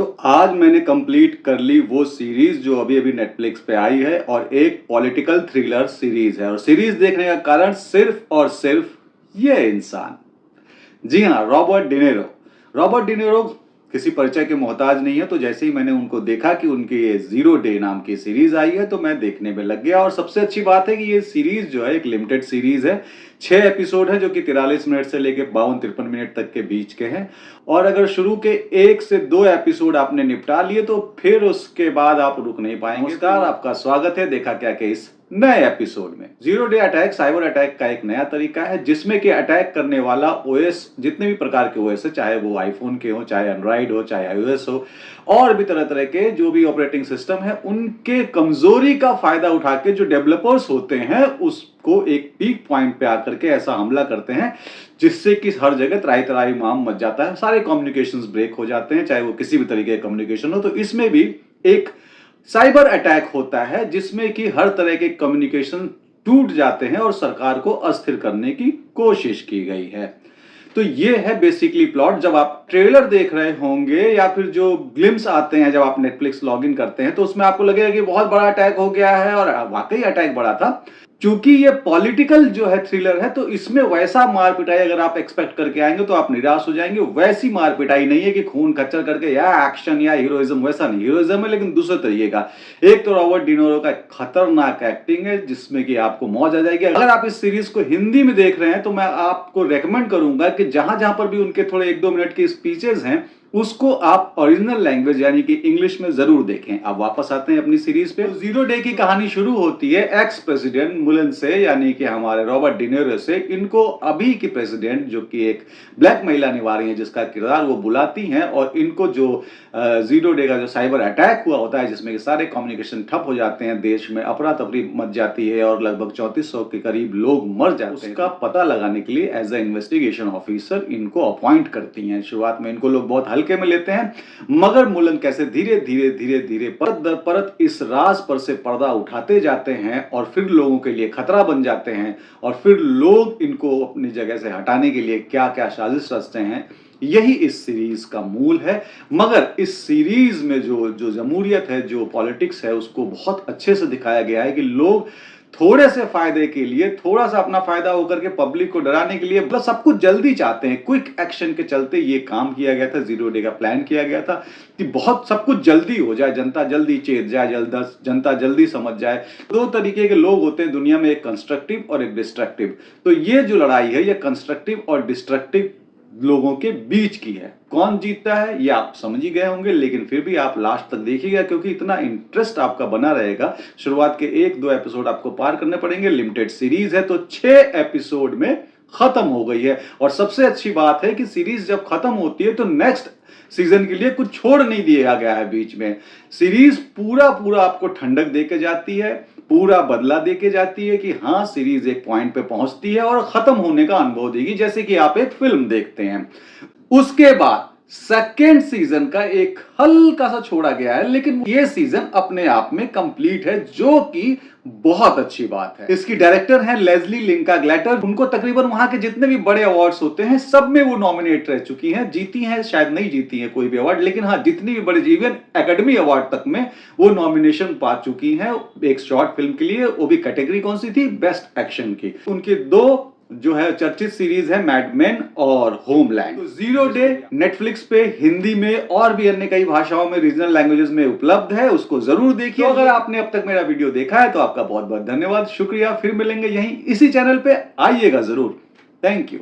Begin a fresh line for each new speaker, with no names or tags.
तो आज मैंने कंप्लीट कर ली वो सीरीज जो अभी अभी नेटफ्लिक्स पे आई है और एक पॉलिटिकल थ्रिलर सीरीज है। और सीरीज देखने का कारण सिर्फ और सिर्फ ये इंसान, जी हाँ, रॉबर्ट डिनेरो। रॉबर्ट डिनेरो किसी परिचय के मोहताज नहीं है। तो जैसे ही मैंने उनको देखा कि उनकी ये जीरो डे नाम की सीरीज आई है तो मैं देखने में लग गया। और सबसे अच्छी बात है कि ये सीरीज जो है एक लिमिटेड सीरीज है। 6 एपिसोड है जो कि 43 मिनट से लेकर 52-53 मिनट तक के बीच के हैं। और अगर शुरू के 1 से 2 एपिसोड आपने निपटा लिए तो फिर उसके बाद आप रुक नहीं पाएंगे। नमस्कार, आपका स्वागत है देखा क्या के इस नए एपिसोड में। Zero day attack cyber attack का एक नया तरीका है जिसमें कि अटैक करने वाला ओएस, जितने भी प्रकार के ओएस है, चाहे वो आईफोन के हो, चाहे एंड्रॉइड हो, चाहे आईओएस हो, और भी तरह तरह के जो भी ऑपरेटिंग सिस्टम है, उनके कमजोरी का फायदा उठा के जो डेवलपर्स होते हैं उसको एक पीक पॉइंट पे आकर के ऐसा हमला करते हैं जिससे कि हर जगह त्राही त्राही माम मच जाता है, सारे कम्युनिकेशंस ब्रेक हो जाते हैं, चाहे वो किसी भी तरीके का कम्युनिकेशन हो। तो इसमें भी एक साइबर अटैक होता है जिसमें कि हर तरह के कम्युनिकेशन टूट जाते हैं और सरकार को अस्थिर करने की कोशिश की गई है। तो ये है बेसिकली प्लॉट। जब आप ट्रेलर देख रहे होंगे या फिर जो ग्लिम्स आते हैं जब आप नेटफ्लिक्स लॉगिन करते हैं तो उसमें आपको लगेगा कि बहुत बड़ा अटैक हो गया है, और वाकई अटैक बड़ा था। क्योंकि ये पॉलिटिकल जो है थ्रिलर है तो इसमें वैसा मार पिटाई अगर आप एक्सपेक्ट करके आएंगे तो आप निराश हो जाएंगे। वैसी मार पिटाई नहीं है कि खून खच्चर करके या एक्शन या हीरोइज्म, वैसा नहीं। हीरोइज्म है लेकिन दूसरे तरीके का। एक तो रॉबर्ट डिनोरो का खतरनाक एक्टिंग है जिसमें कि आपको मौज आ जाएगी। अगर आप इस सीरीज को हिंदी में देख रहे हैं तो मैं आपको रेकमेंड करूंगा कि जहां जहां पर भी उनके थोड़े 1-2 मिनट के स्पीचेस हैं उसको आप ओरिजिनल लैंग्वेज यानी कि इंग्लिश में जरूर देखें। अब वापस आते हैं अपनी सीरीज पे। जीरो डे की कहानी शुरू होती है एक्स प्रेसिडेंट मुलन से, यानी कि हमारे रॉबर्ट डिनेरो से। इनको अभी की प्रेसिडेंट जो कि एक ब्लैक महिला निभा रही है जिसका किरदार वो बुलाती हैं, और इनको जो जीरो डे का जो साइबर अटैक हुआ होता है जिसमें सारे कम्युनिकेशन ठप हो जाते हैं, देश में अफरा तफरी मच जाती है और लगभग 3400 के करीब लोग मर जाते हैं, उसका पता लगाने के लिए एज ए इन्वेस्टिगेशन ऑफिसर इनको अपॉइंट करती हैं। शुरुआत में इनको लोग बहुत हल्के में लेते हैं, मगर मुलन कैसे धीरे धीरे धीरे धीरे परत दर परत इस राज पर से पर्दा उठाते जाते हैं और फिर लोगों के लिए खतरा बन जाते हैं, और फिर लोग इनको अपनी जगह से हटाने के लिए क्या क्या साजिश रचते हैं, यही इस सीरीज का मूल है। मगर इस सीरीज में जो जमहूरियत है, जो पॉलिटिक्स है, उसको बहुत अच्छे से दिखाया गया है कि लोग थोड़े से फायदे के लिए, थोड़ा सा अपना फायदा होकर के पब्लिक को डराने के लिए मतलब सब कुछ जल्दी चाहते हैं। क्विक एक्शन के चलते ये काम किया गया था, जीरो डे का प्लान किया गया था कि बहुत सब कुछ जल्दी हो जाए, जनता जल्दी चेत जाए, जनता जल्दी समझ जाए। 2 तरीके के लोग होते हैं दुनिया में, एक कंस्ट्रक्टिव और एक डिस्ट्रक्टिव। तो ये जो लड़ाई है ये कंस्ट्रक्टिव और डिस्ट्रक्टिव लोगों के बीच की है। कौन जीतता है ये आप समझ ही गए होंगे, लेकिन फिर भी आप लास्ट तक देखिएगा क्योंकि इतना इंटरेस्ट आपका बना रहेगा। शुरुआत के 1-2 एपिसोड आपको पार करने पड़ेंगे। लिमिटेड सीरीज है तो 6 एपिसोड में खत्म हो गई है। और सबसे अच्छी बात है कि सीरीज जब खत्म होती है तो नेक्स्ट सीजन के लिए कुछ छोड़ नहीं दिया गया है बीच में। सीरीज पूरा आपको ठंडक देके जाती है, पूरा बदला देके जाती है कि हाँ, सीरीज एक पॉइंट पे पहुंचती है और खत्म होने का अनुभव देगी, जैसे कि आप एक फिल्म देखते हैं। उसके बाद सेकेंड सीजन का एक हल्का सा छोड़ा गया है, लेकिन ये सीजन अपने आप में कंप्लीट है, जो कि बहुत अच्छी बात है। इसकी डायरेक्टर हैं लेस्ली लिंका ग्लैटर। उनको तकरीबन वहां के जितने भी बड़े अवार्ड्स होते हैं सब में वो नॉमिनेट रह चुकी हैं। जीती हैं, शायद नहीं जीती हैं कोई भी अवार्ड, लेकिन हाँ, जितनी भी बड़ी, इवन एकेडमी अवार्ड तक में वो नॉमिनेशन पा चुकी हैं एक शॉर्ट फिल्म के लिए। वो भी कैटेगरी कौन सी थी? बेस्ट एक्शन की। उनके 2 जो है चर्चित सीरीज है, मैडमेन और होमलैंड। तो जीरो डे नेटफ्लिक्स पे हिंदी में और भी अन्य कई भाषाओं में, रीजनल लैंग्वेजेस में उपलब्ध है, उसको जरूर देखिए। तो अगर आपने अब तक मेरा वीडियो देखा है तो आपका बहुत बहुत धन्यवाद, शुक्रिया। फिर मिलेंगे यहीं इसी चैनल पे, आइएगा जरूर। Thank you.